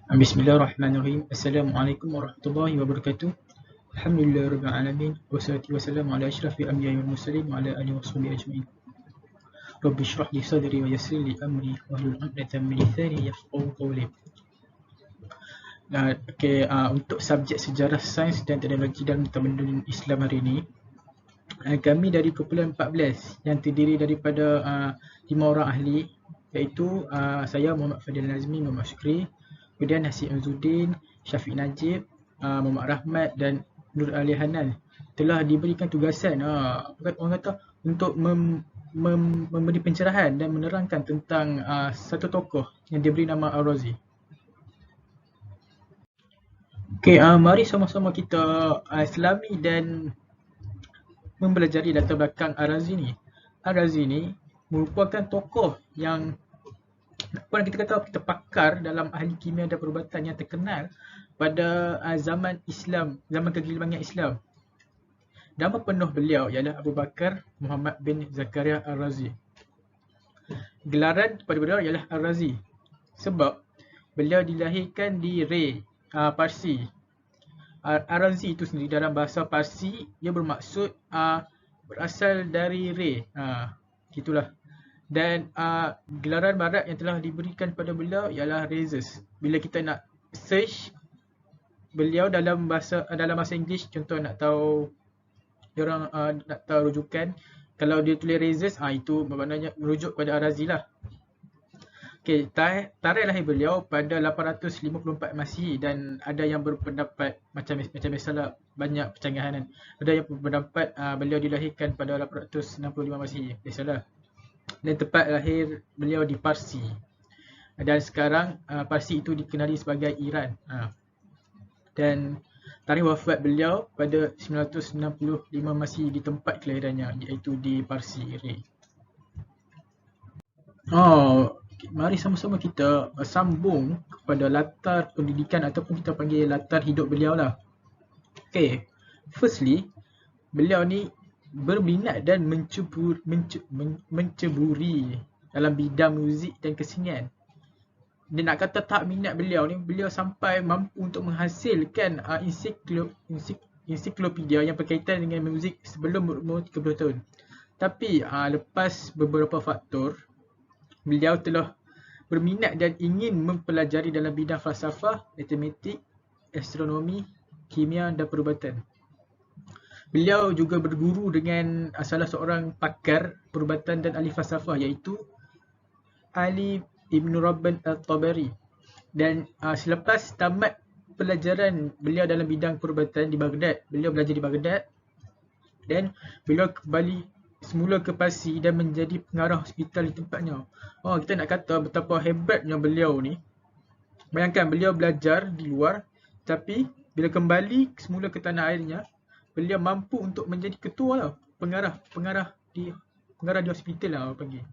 Bismillahirrahmanirrahim. Assalamualaikum warahmatullahi wabarakatuh. Alhamdulillahirabbil alamin wassalatu wassalamu ala asyrafil anbiya'i wal mursalin wa ala alihi washabihi ajmain. Rabbi shrah li sadri wa yassir li amri wahlul 'uqdatam min lisani yafqahu qawli. Untuk subjek sejarah sains dan teknologi dalam tamadun Islam hari ini, kami dari kumpulan 14 yang terdiri daripada 5 orang ahli, iaitu saya Muhammad Fadil Nazmi, Muhammad Syukri, kemudian Hasib Azzuddin, Syafiq Najib, Muhammad Rahmat dan Nur Ali Hanan telah diberikan tugasan orang kata untuk memberi pencerahan dan menerangkan tentang satu tokoh yang diberi nama Ar-Razi. Mari sama-sama kita selami dan mempelajari latar belakang Ar-Razi ni. Ar-Razi ni merupakan tokoh yang kita kata pakar dalam ahli kimia dan perubatan yang terkenal pada zaman Islam, zaman kegemilangan Islam. Nama penuh beliau ialah Abu Bakar Muhammad bin Zakaria Ar-Razi. Gelaran kepada beliau ialah Ar-Razi sebab beliau dilahirkan di Ray, Parsi. Ar-Razi itu sendiri dalam bahasa Parsi ia bermaksud berasal dari Ray. Gitulah. Dan gelaran barat yang telah diberikan kepada beliau ialah Rhesus. Bila kita nak search beliau dalam bahasa Inggeris, contoh nak tahu orang nak tahu rujukan, kalau dia tulis Rhesus, itu maknanya merujuk pada Ar-Razi lah. Tarikh lahir beliau pada 854 Masihi dan ada yang berpendapat macam biasalah banyak percanggahan. Ada yang berpendapat beliau dilahirkan pada 865 Masihi. Biasalah. Dan tempat lahir beliau di Parsi. Dan sekarang Parsi itu dikenali sebagai Iran. Dan tarikh wafat beliau pada 965 Masihi di tempat kelahirannya, iaitu di Parsi, Ray. Mari sama-sama kita sambung kepada latar pendidikan ataupun kita panggil latar hidup beliau lah. Firstly, beliau ni berminat dan menceburi dalam bidang muzik dan kesenian. Dia nak kata tak minat beliau ni, beliau sampai mampu untuk menghasilkan ensiklopedia yang berkaitan dengan muzik sebelum berumur 30 tahun. Tapi lepas beberapa faktor, beliau telah berminat dan ingin mempelajari dalam bidang falsafah, matematik, astronomi, kimia dan perubatan. Beliau juga berguru dengan salah seorang pakar perubatan dan ahli falsafah, iaitu Ali Ibn Rabban Al-Tabari. Dan selepas tamat pelajaran beliau dalam bidang perubatan di Baghdad, beliau belajar di Baghdad dan beliau kembali semula ke Parsi dan menjadi pengarah hospital di tempatnya. Kita nak kata betapa hebatnya beliau ni. Bayangkan beliau belajar di luar, tapi bila kembali semula ke tanah airnya, beliau mampu untuk menjadi ketua lah, pengarah di hospital lah orang panggil.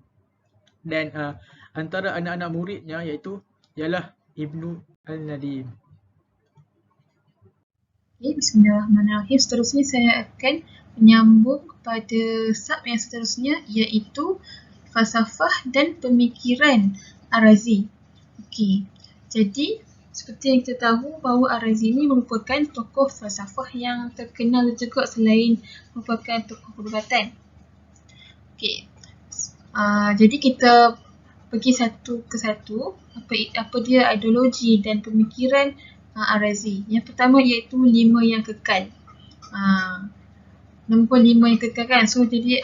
Dan antara anak-anak muridnya ialah Ibnu Al-Nadim. Bismillahirrahmanirrahim. Seterusnya saya akan menyambung kepada sub yang seterusnya, iaitu falsafah dan pemikiran Ar-Razi. Jadi seperti yang kita tahu bahawa Ar-Razi ini merupakan tokoh falsafah yang terkenal juga selain merupakan tokoh perubatan. Jadi kita pergi satu ke satu apa dia ideologi dan pemikiran Ar-Razi. Yang pertama iaitu 5 yang kekal. Nombor 5 yang kekal kan. So jadi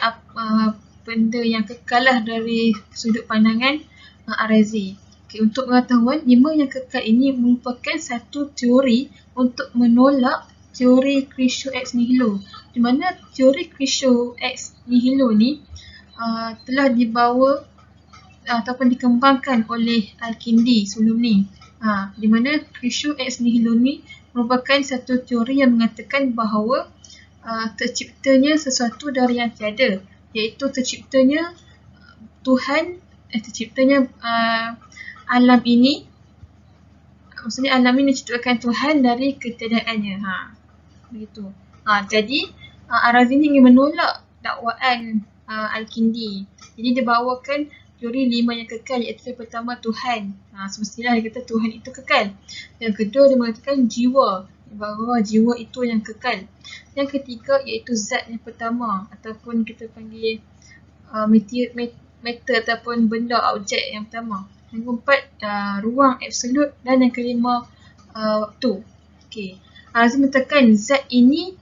benda yang kekal lah dari sudut pandangan Ar-Razi. Untuk pengetahuan, 5 yang kekal ini merupakan satu teori untuk menolak teori Crucio ex nihilo. Di mana teori Crucio ex nihilo ni telah dibawa ataupun dikembangkan oleh Al-Kindi sebelum ni. Di mana Crucio ex nihilo ni merupakan satu teori yang mengatakan bahawa terciptanya sesuatu dari yang tiada, iaitu terciptanya alam ini, maksudnya alam ini diciptakan Tuhan dari ketiadaannya. Begitu. Jadi Ar-Razi ini ingin menolak dakwaan Al-Kindi. Jadi dia bawakan teori 5 yang kekal, iaitu yang pertama Tuhan. Semestinya dia kata Tuhan itu kekal. Yang kedua dia mengatakan jiwa, bahawa jiwa itu yang kekal. Yang ketiga iaitu zat yang pertama ataupun kita panggil matter ataupun benda objek yang pertama. Yang keempat ruang absolut, dan yang kelima waktu. Okey. Saya mengatakan zat ini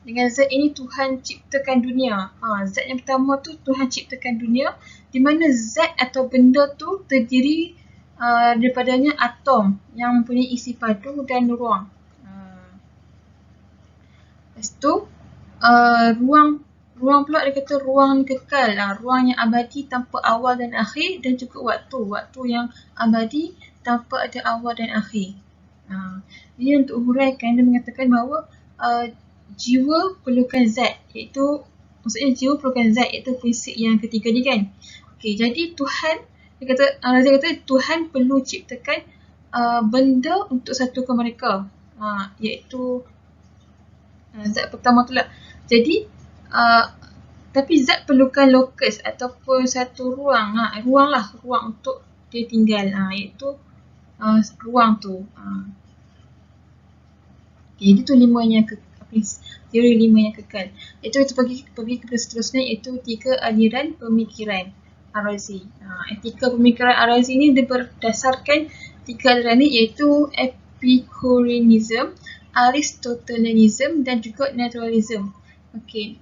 dengan zat ini Tuhan ciptakan dunia. Zat yang pertama tu Tuhan ciptakan dunia, di mana zat atau benda tu terdiri daripadanya atom yang mempunyai isi padu dan ruang. Lepas tu ruang pula dia kata ruang kekal, ruang yang abadi tanpa awal dan akhir, dan juga waktu yang abadi tanpa ada awal dan akhir. Dia untuk huraikan, dia mengatakan bahawa jiwa perlukan zat, iaitu maksudnya jiwa perlukan zat, iaitu prinsip yang ketiga ni kan. Okey, jadi Tuhan, dia kata Tuhan perlu ciptakan benda untuk satukan mereka, iaitu zat pertama tu lah. Jadi tapi zat perlukan lokus ataupun satu ruang, ruang untuk dia tinggal, iaitu ruang tu. Jadi tu teori 5 yang kekal. Itu pergi kepada seterusnya, iaitu 3 aliran pemikiran Ar-Razi. Etika pemikiran Ar-Razi ni dia berdasarkan 3 aliran ni, iaitu Epicureanism, Aristotelianism dan juga Naturalism. Okey.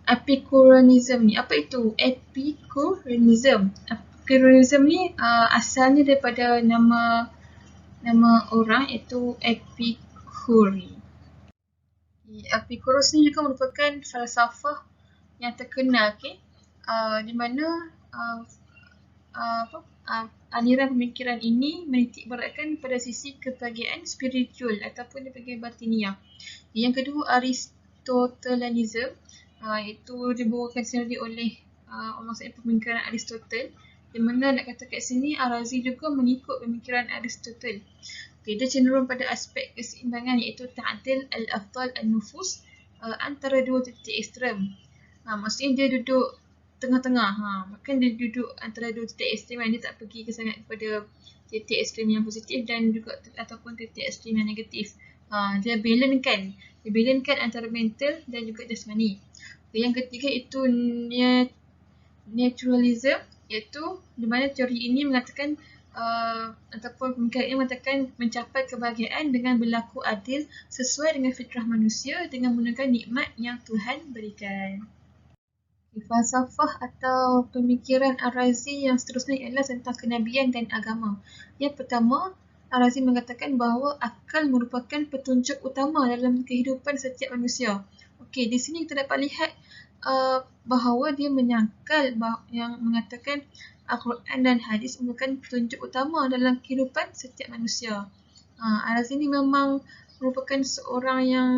Epicureanism ni, apa itu? Epicureanism ni asalnya daripada nama orang, iaitu Epicurus. Epicurus ni juga merupakan falsafah yang terkenal, di mana aliran pemikiran ini menitikberatkan pada sisi kebahagiaan spiritual ataupun dipanggil batiniah. Yang kedua Aristotelianism, iaitu dibawakan sendiri oleh maksudnya pemikiran Aristotle, di mana nak kata kat sini Ar-Razi juga mengikut pemikiran Aristotle. Dia cenderung pada aspek keseimbangan, iaitu ta'dil al-afdal al-nufus antara dua titik ekstrem. Maksudnya dia duduk tengah-tengah, bahkan dia duduk antara dua titik ekstrem, dia tak pergi sangat kepada titik ekstrem yang positif dan juga ataupun titik ekstrem yang negatif. Dia balancekan antara mental dan juga jasmani. Yang ketiga itu naturalism, iaitu di mana teori ini mengatakan ataupun pemikiran ini mengatakan mencapai kebahagiaan dengan berlaku adil sesuai dengan fitrah manusia dengan menggunakan nikmat yang Tuhan berikan. Falsafah atau pemikiran Ar-Razi yang seterusnya ialah tentang kenabian dan agama. Yang pertama, Ar-Razi mengatakan bahawa akal merupakan petunjuk utama dalam kehidupan setiap manusia. Okey, di sini kita dapat lihat bahawa dia menyangkal yang mengatakan Al-Quran dan hadis merupakan petunjuk utama dalam kehidupan setiap manusia. Ar-Razi ni memang merupakan seorang yang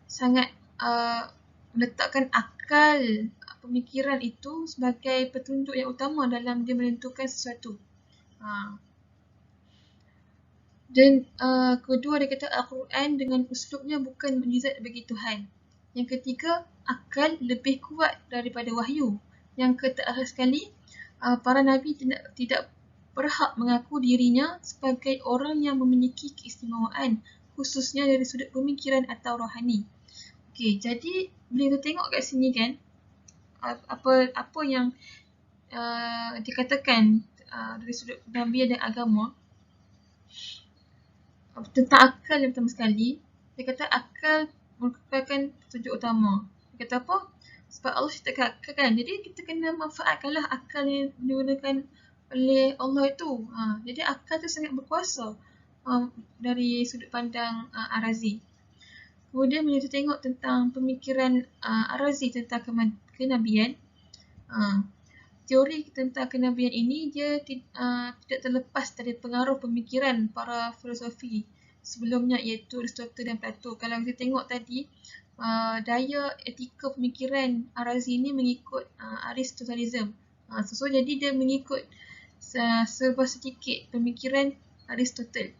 sangat meletakkan akal pemikiran itu sebagai petunjuk yang utama dalam dia menentukan sesuatu. Dan kedua, dia kata Al-Quran dengan uslubnya bukan mukjizat bagi Tuhan. Yang ketiga, akal lebih kuat daripada wahyu. Yang terakhir sekali, para nabi tidak berhak mengaku dirinya sebagai orang yang memiliki keistimewaan, khususnya dari sudut pemikiran atau rohani. Okey, jadi bila kita tengok kat sini kan, apa yang dikatakan dari sudut nabi dan agama tentang akal yang pertama sekali, dia kata akal merupakan petunjuk utama. Dia kata apa? Sebab Allah ciptakan akal kan, jadi kita kena manfaatkanlah akal yang digunakan oleh Allah itu. Jadi akal tu sangat berkuasa dari sudut pandang Ar-Razi. Kemudian bila kita tengok tentang pemikiran Ar-Razi tentang kenabian, teori tentang kenabian ini dia tidak terlepas dari pengaruh pemikiran para filosofi sebelumnya, iaitu Aristotle dan Plato. Kalau kita tengok tadi, daya etika pemikiran Ar-Razi ini mengikut Aristotelism. Jadi dia mengikut serba sedikit pemikiran Aristotle.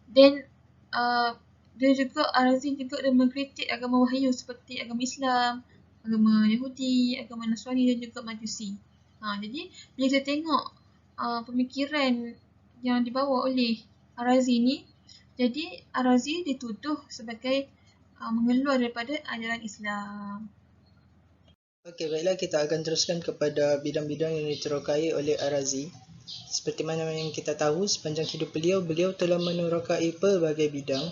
Dan dia juga Ar-Razi juga dia mengkritik agama wahyu seperti agama Islam, agama Yahudi, agama Nasrani dan juga Majusi. Jadi bila kita tengok pemikiran yang dibawa oleh Ar-Razi ni, jadi Ar-Razi dituduh sebagai mengeluar daripada ajaran Islam. Okey, baiklah, kita akan teruskan kepada bidang-bidang yang diterokai oleh Ar-Razi. Seperti mana yang kita tahu, sepanjang hidup beliau telah menerokai pelbagai bidang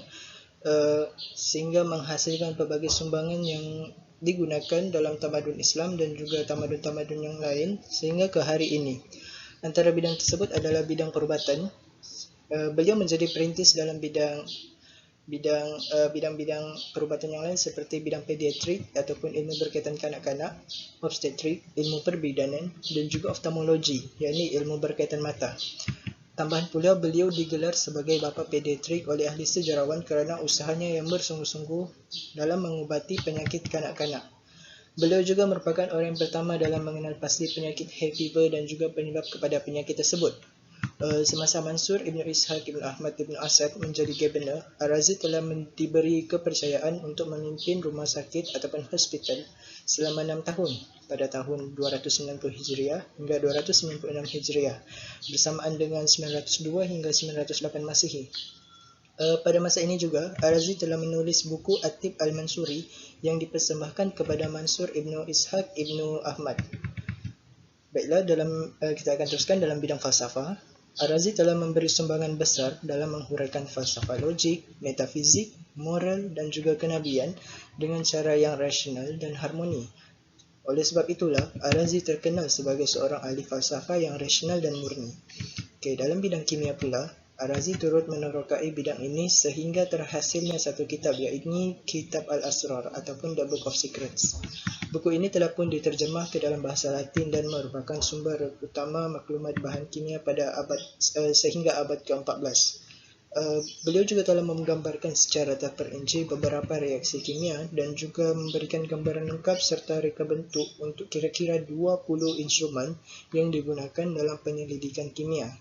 sehingga menghasilkan pelbagai sumbangan yang digunakan dalam tamadun Islam dan juga tamadun-tamadun yang lain sehingga ke hari ini. Antara bidang tersebut adalah bidang perubatan. Beliau menjadi perintis dalam bidang-bidang perubatan yang lain seperti bidang pediatrik ataupun ilmu berkaitan kanak-kanak, obstetrik, ilmu perbidanan dan juga oftalmologi, yakni ilmu berkaitan mata. Tambahan pula, beliau digelar sebagai bapa pediatrik oleh ahli sejarawan kerana usahanya yang bersungguh-sungguh dalam mengubati penyakit kanak-kanak. Beliau juga merupakan orang yang pertama dalam mengenal pasti penyakit hay fever dan juga penyebab kepada penyakit tersebut. Semasa Mansur Ibn Ishaq Ibn Ahmad Ibn Asad menjadi Governor, Ar-Razi telah diberi kepercayaan untuk memimpin rumah sakit ataupun hospital selama 6 tahun pada tahun 290 Hijriah hingga 296 Hijriah bersamaan dengan 902 hingga 908 Masihi. Pada masa ini juga, Ar-Razi telah menulis buku At-Tib Al-Mansuri yang dipersembahkan kepada Mansur Ibn Ishaq Ibn Ahmad. Baiklah, kita akan teruskan dalam bidang falsafah. Ar-Razi telah memberi sumbangan besar dalam menghuraikan falsafah logik, metafizik, moral dan juga kenabian dengan cara yang rasional dan harmoni. Oleh sebab itulah, Ar-Razi terkenal sebagai seorang ahli falsafah yang rasional dan murni. Dalam bidang kimia pula, Ar-Razi turut menerokai bidang ini sehingga terhasilnya satu kitab, iaitu Kitab Al-Asrar ataupun The Book of Secrets. Buku ini telah pun diterjemah ke dalam bahasa Latin dan merupakan sumber utama maklumat bahan kimia pada sehingga abad ke-14. Beliau juga telah menggambarkan secara terperinci beberapa reaksi kimia dan juga memberikan gambaran lengkap serta reka bentuk untuk kira-kira 20 instrumen yang digunakan dalam penyelidikan kimia.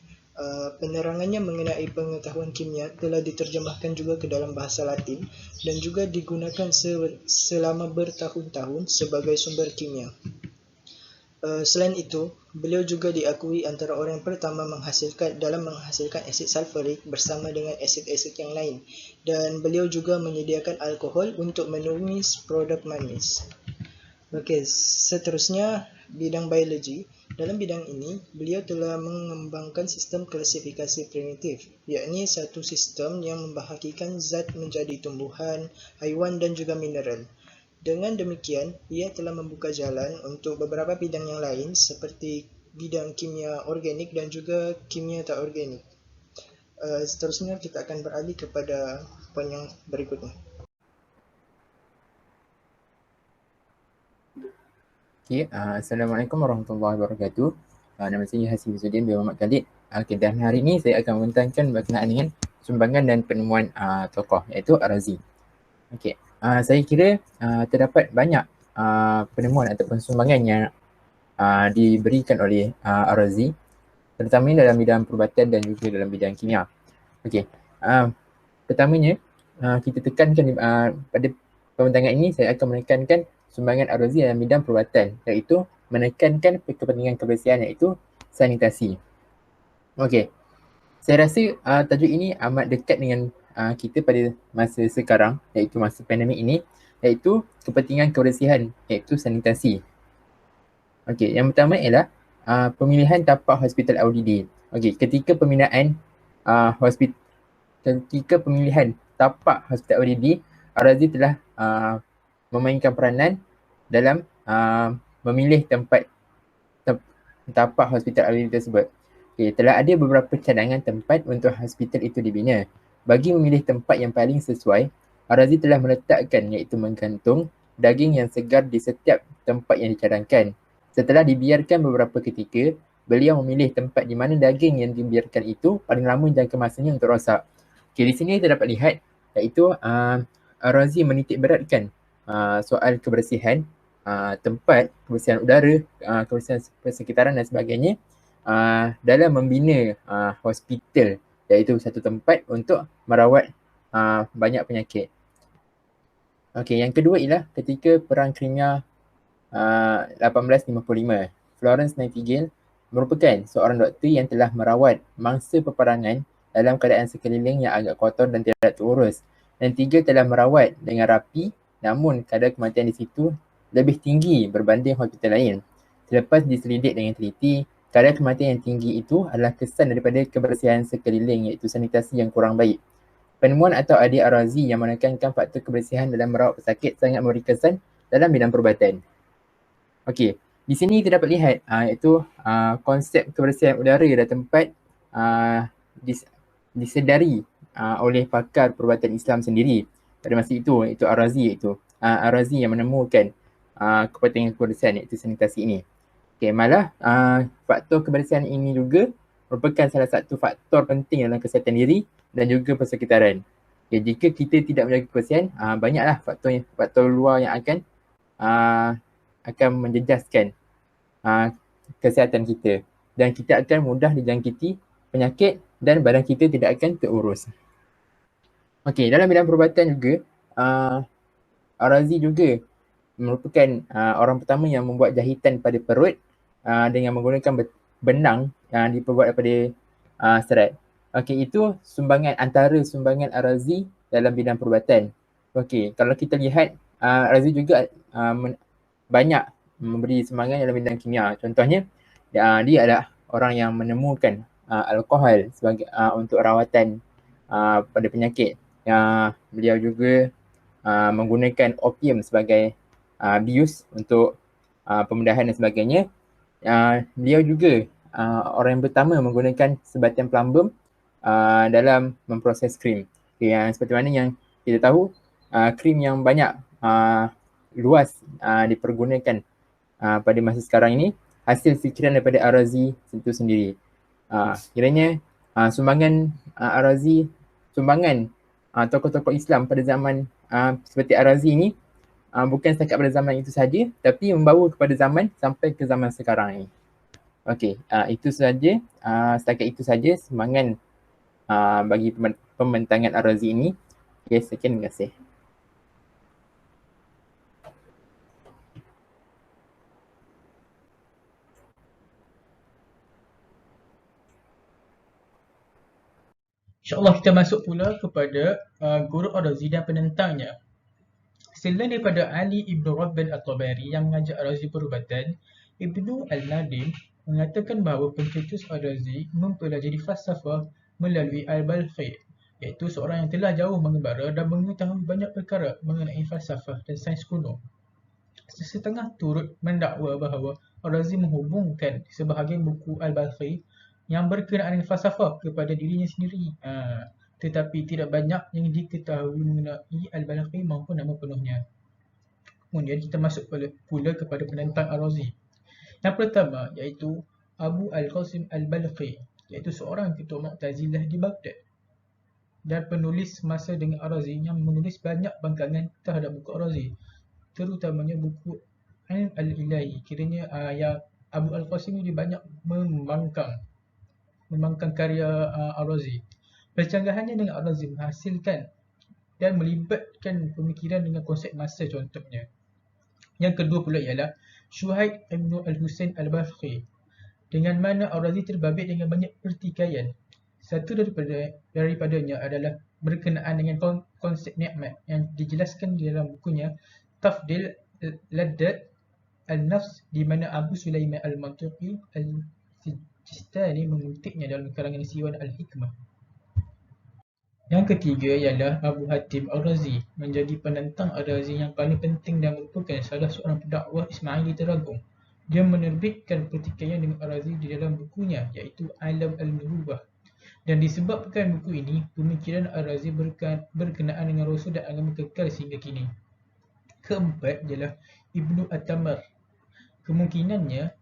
Penerangannya mengenai pengetahuan kimia telah diterjemahkan juga ke dalam bahasa Latin dan juga digunakan selama bertahun-tahun sebagai sumber kimia. Selain itu, beliau juga diakui antara orang yang pertama menghasilkan asid sulfurik bersama dengan asid-asid yang lain, dan beliau juga menyediakan alkohol untuk menumis produk manis. Okey, seterusnya bidang biologi. Dalam bidang ini, beliau telah mengembangkan sistem klasifikasi primitif, yakni satu sistem yang membahagikan zat menjadi tumbuhan, haiwan dan juga mineral. Dengan demikian, ia telah membuka jalan untuk beberapa bidang yang lain seperti bidang kimia organik dan juga kimia tak organik. Seterusnya kita akan beralih kepada poin yang berikutnya. Okay, Assalamualaikum warahmatullahi wabarakatuh. Nama saya Hasib Izzuddin bin Muhammad Khalid. Dan hari ini saya akan membentangkan berkenaan dengan sumbangan dan penemuan tokoh, iaitu Ar-Razi. Saya kira terdapat banyak penemuan ataupun sumbangan yang diberikan oleh Ar-Razi, terutamanya dalam bidang perubatan dan juga dalam bidang kimia. Pertamanya, kita tekankan pada pembentangan ini, saya akan menekankan sumbangan Ar-Razi dalam bidang perubatan, iaitu menekankan kepentingan kebersihan, iaitu sanitasi. Saya rasa tajuk ini amat dekat dengan kita pada masa sekarang, iaitu masa pandemik ini, iaitu kepentingan kebersihan, iaitu sanitasi. Yang pertama ialah pemilihan tapak hospital Al-Walidain. Ketika pemilihan tapak hospital Al-Walidain, Ar-Razi telah memainkan peranan dalam memilih tapak hospital Al-Walidain tersebut. Telah ada beberapa cadangan tempat untuk hospital itu dibina. Bagi memilih tempat yang paling sesuai, Ar-Razi telah meletakkan, iaitu menggantung daging yang segar di setiap tempat yang dicadangkan. Setelah dibiarkan beberapa ketika, beliau memilih tempat di mana daging yang dibiarkan itu paling lama jangka masanya untuk rosak. Di sini kita dapat lihat, iaitu Ar-Razi menitik beratkan soal kebersihan tempat, kebersihan udara, kebersihan persekitaran dan sebagainya dalam membina hospital, iaitu satu tempat untuk merawat banyak penyakit. Yang kedua ialah ketika Perang Crimea 1855. Florence Nightingale merupakan seorang doktor yang telah merawat mangsa peperangan dalam keadaan sekeliling yang agak kotor dan tidak terurus, dan 3 telah merawat dengan rapi, namun kadar kematian di situ lebih tinggi berbanding hospital lain. Selepas diselidik dengan teliti, kadar kematian yang tinggi itu adalah kesan daripada kebersihan sekeliling, iaitu sanitasi yang kurang baik. Penemuan atau Adi Ar-Razi yang menekankan faktor kebersihan dalam merawat pesakit sangat memberi kesan dalam bidang perubatan. Okey, di sini kita dapat lihat iaitu konsep kebersihan udara dan tempat disedari oleh pakar perubatan Islam sendiri pada masa itu, iaitu Ar-Razi, Ar-Razi yang menemukan kepentingan kebersihan iaitu sanitasi ini. Okey, malah faktor kebersihan ini juga merupakan salah satu faktor penting dalam kesihatan diri dan juga persekitaran. Okay, jika kita tidak menjaga kebersihan, banyaklah faktor luar yang akan menjejaskan kesihatan kita, dan kita akan mudah dijangkiti penyakit dan badan kita tidak akan terurus. Okey, dalam bidang perubatan juga, Ar-Razi juga merupakan orang pertama yang membuat jahitan pada perut dengan menggunakan benang yang diperbuat daripada serat. Okey, itu antara sumbangan Ar-Razi dalam bidang perubatan. Okey, kalau kita lihat, Ar-Razi juga banyak memberi sumbangan dalam bidang kimia. Contohnya, dia adalah orang yang menemukan alkohol sebagai untuk rawatan pada penyakit. Beliau juga menggunakan opium sebagai bius untuk pembedahan dan sebagainya. Beliau juga orang yang pertama menggunakan sebatian plumbum dalam memproses krim. Okay, seperti mana yang kita tahu, krim yang banyak luas dipergunakan pada masa sekarang ini hasil fikiran daripada Ar-Razi itu sendiri. Kiranya sumbangan Ar-Razi, sumbangan tokoh-tokoh Islam pada zaman seperti Ar-Razi ini bukan setakat pada zaman itu saja, tapi membawa kepada zaman sampai ke zaman sekarang ini. Okey, itu saja, setakat itu saja sumbangan bagi pembentangan Ar-Razi ini. Okay, sekian, terima kasih. InsyaAllah kita masuk pula kepada guru Ar-Razi dan penentangnya. Selain daripada Ali Ibn Rabbal At-Tabari yang mengajar Ar-Razi perubatan, Ibnu Al-Nadim mengatakan bahawa pencetus Ar-Razi mempelajari falsafah melalui Al-Balkhi, iaitu seorang yang telah jauh mengembara dan mengetahui banyak perkara mengenai falsafah dan sains kuno. Sesetengah turut mendakwa bahawa Ar-Razi menghubungkan sebahagian buku Al-Balkhi yang berkenaan dengan falsafah kepada dirinya sendiri. Tetapi tidak banyak yang diketahui mengenai Al-Balkhi maupun nama penuhnya. Kemudian kita masuk pula kepada penentang Ar-Razi. Yang pertama iaitu Abu Al-Qasim Al-Balkhi, iaitu seorang ketua Mu'tazilah di Baghdad dan penulis masa dengan Ar-Razi yang menulis banyak bangkangan terhadap buku Ar-Razi, terutamanya buku Ilm Al-Ilahi. Kiranya yang Abu Al-Qasim ini banyak membangkang karya Ar-Razi. Percanggahannya dengan Ar-Razi menghasilkan dan melibatkan pemikiran dengan konsep masa contohnya. Yang kedua pula ialah Syuhaib Ibn Al-Husain Al-Balkhi, dengan mana Ar-Razi terbabit dengan banyak pertikaian. Satu daripadanya adalah berkenaan dengan konsep nikmat yang dijelaskan di dalam bukunya Tafdil Laddat Al-Nafs, di mana Abu Sulaiman Al-Mantuqi Al-Sijistani mengutipnya dalam karangan Siwan Al-Hikmah. Yang ketiga ialah Abu Hatim Ar-Razi, menjadi penentang Ar-Razi yang paling penting dan merupakan salah seorang pendakwah Ismaili teragung. Dia menerbitkan pertikaian dengan Ar-Razi di dalam bukunya iaitu Alam Al-Nubuwah. Dan disebabkan buku ini, pemikiran Ar-Razi berkenaan dengan Rasul dan agama kekal sehingga kini. Keempat ialah Ibnu At-Tamar. Kemungkinannya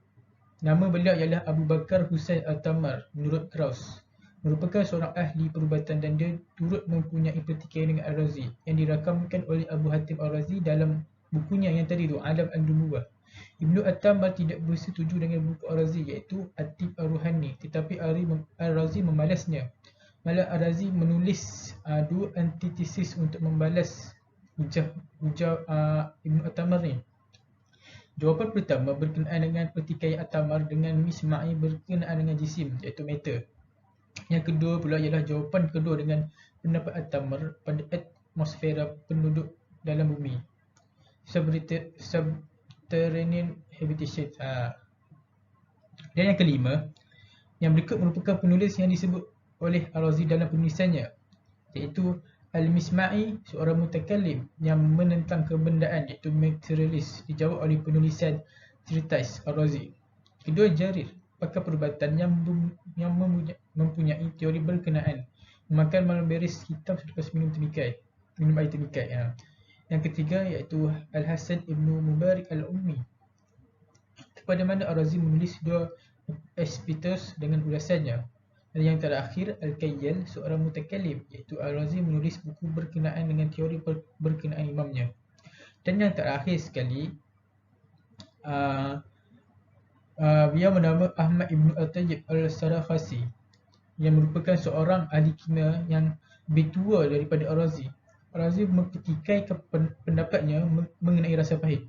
nama beliau ialah Abu Bakar Husain At-Tamar menurut Krauss. Merupakan seorang ahli perubatan dan dia turut mempunyai pertikaian dengan Ar-Razi yang dirakamkan oleh Abu Hatim Ar-Razi dalam bukunya yang tadi tu, Alam Al-Nubuwah. Ibnu At-Tamar tidak bersetuju dengan buku Ar-Razi iaitu At-Tib Ar-Ruhani, tetapi Ar-Razi membalasnya. Malah Ar-Razi menulis dua antitesis untuk membalas hujah Ibnu At-Tamar ni. Jawapan pertama berkenaan dengan pertikaian Atamar dengan Misma'i berkenaan dengan jisim, iaitu matter. Yang kedua pula ialah jawapan kedua dengan pendapat Atamar pada atmosfera penduduk dalam bumi, subterranean habitation. Dan yang kelima, yang berikut merupakan penulis yang disebut oleh Ar-Razi dalam penulisannya, iaitu Al-Misma'i, seorang mutakallim yang menentang kebendaan, iaitu materialist, dijawab oleh penulisan Treatise Ar-Razi. Kedua, Jarir, pakar perubatan yang mempunyai teori berkenaan, memakan malam beres kitab selepas minum air temikai. Yang ketiga iaitu Al-Hasan Ibnu Mubarak Al-Ummi, kepada mana Ar-Razi menulis dua Epistles dengan ulasannya. Dan yang terakhir, Al-Kayyal, seorang mutakallim, iaitu Ar-Razi menulis buku berkenaan dengan teori berkenaan imamnya. Dan yang terakhir sekali, beliau bernama Ahmad Ibn Al-Tayyib Al-Sarakhasi, yang merupakan seorang ahli kimia yang lebih tua daripada Ar-Razi. Ar-Razi mempertikaikan pendapatnya mengenai rasa pahit.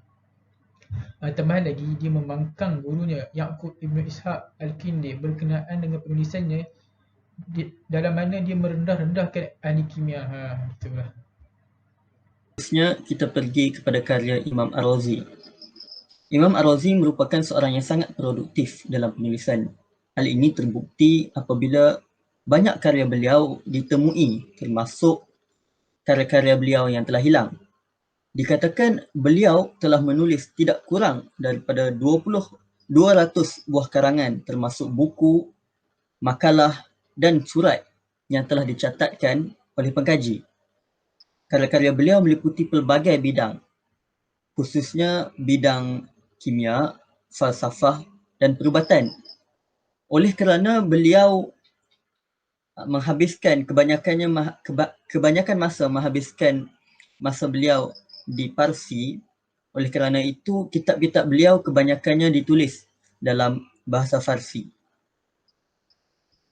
Tambahan lagi, dia membangkang gurunya Ya'qub Ibn Ishaq Al-Kindi berkenaan dengan penulisannya, dalam mana dia merendah-rendahkan ahli kimia. Itulah. Seterusnya kita pergi kepada karya Imam Ar-Razi. Imam Ar-Razi merupakan seorang yang sangat produktif dalam penulisan. Hal ini terbukti apabila banyak karya beliau ditemui, termasuk karya-karya beliau yang telah hilang. Dikatakan beliau telah menulis tidak kurang daripada 200 buah karangan, termasuk buku, makalah dan surat yang telah dicatatkan oleh pengkaji. Karya-karya beliau meliputi pelbagai bidang, khususnya bidang kimia, falsafah dan perubatan. Oleh kerana beliau menghabiskan kebanyakan masa beliau di Parsi, oleh kerana itu kitab-kitab beliau kebanyakannya ditulis dalam bahasa Farsi.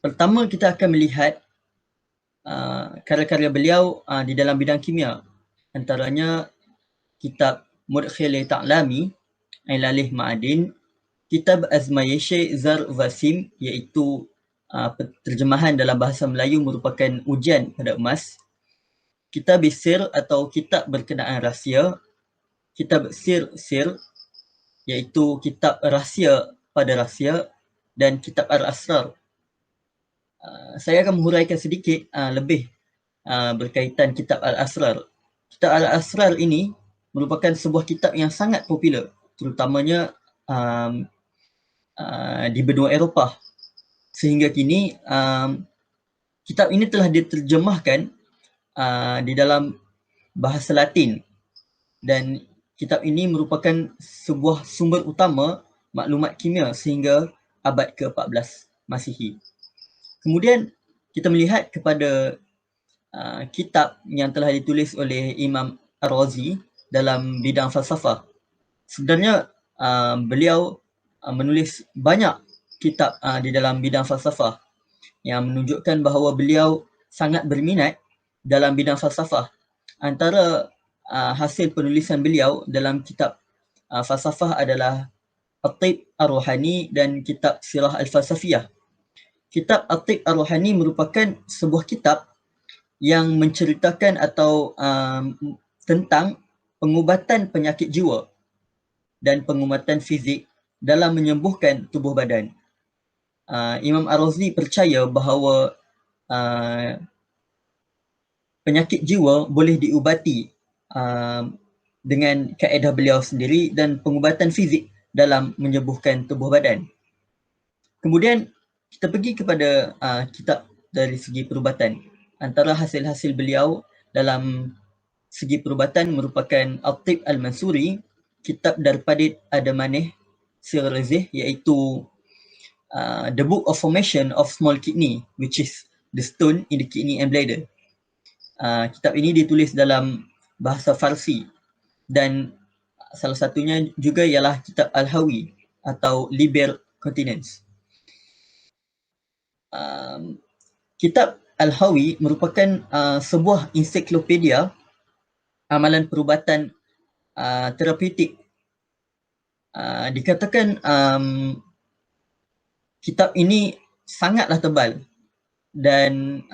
Pertama kita akan melihat karya-karya beliau di dalam bidang kimia. Antaranya kitab Mudkhil Ta'lami Ailalih Ma'adin, kitab Azmayesh Zar Vasim, iaitu terjemahan dalam bahasa Melayu merupakan ujian pada emas, kitab Sir atau kitab berkenaan rahsia, kitab Sir, iaitu kitab rahsia pada rahsia, dan kitab Al-Asrar. Saya akan menghuraikan sedikit lebih berkaitan kitab Al-Asrar. Kitab Al-Asrar ini merupakan sebuah kitab yang sangat popular, terutamanya di benua Eropah. Sehingga kini kitab ini telah diterjemahkan di dalam bahasa Latin, dan kitab ini merupakan sebuah sumber utama maklumat kimia sehingga abad ke-14 Masihi. Kemudian kita melihat kepada kitab yang telah ditulis oleh Imam Ar-Razi dalam bidang falsafah. Sebenarnya beliau menulis banyak kitab di dalam bidang falsafah yang menunjukkan bahawa beliau sangat berminat dalam bidang falsafah. Antara hasil penulisan beliau dalam kitab falsafah adalah At-Tib Ar-Ruhani dan kitab Sirah Al-Falsafiyah. Kitab At-Tib Ar-Ruhani merupakan sebuah kitab yang menceritakan atau tentang pengubatan penyakit jiwa dan pengubatan fizik dalam menyembuhkan tubuh badan. Imam Ar-Razi percaya bahawa penyakit jiwa boleh diubati dengan kaedah beliau sendiri, dan pengubatan fizik dalam menyembuhkan tubuh badan. Kemudian kita pergi kepada kitab dari segi perubatan. Antara hasil-hasil beliau dalam segi perubatan merupakan At-Tib Al-Mansuri, kitab Darpadit Adamaneh Sirrazih, iaitu The Book of Formation of Small Kidney, which is the stone in the kidney and bladder. Kitab ini ditulis dalam bahasa Farsi, dan salah satunya juga ialah kitab Al-Hawi atau Liber Continens. Kitab Al-Hawi merupakan sebuah ensiklopedia amalan perubatan terapeutik dikatakan kitab ini sangatlah tebal dan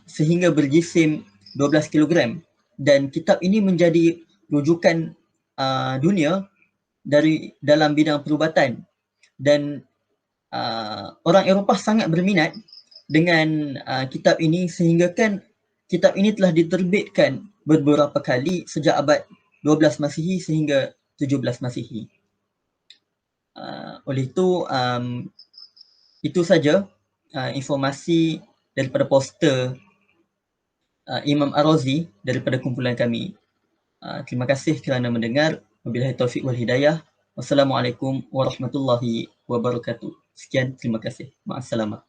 sehingga berjisim 12 kilogram, dan kitab ini menjadi rujukan dunia dalam bidang perubatan, dan orang Eropah sangat berminat dengan kitab ini, sehingga kan kitab ini telah diterbitkan beberapa kali sejak abad 12 Masihi sehingga 17 Masihi. Oleh itu saja informasi daripada poster Imam Ar-Razi daripada kumpulan kami. Terima kasih kerana mendengar. Wabillahi taufiq wal hidayah. Wassalamualaikum warahmatullahi wabarakatuh. Sekian, terima kasih. Ma'assalamah.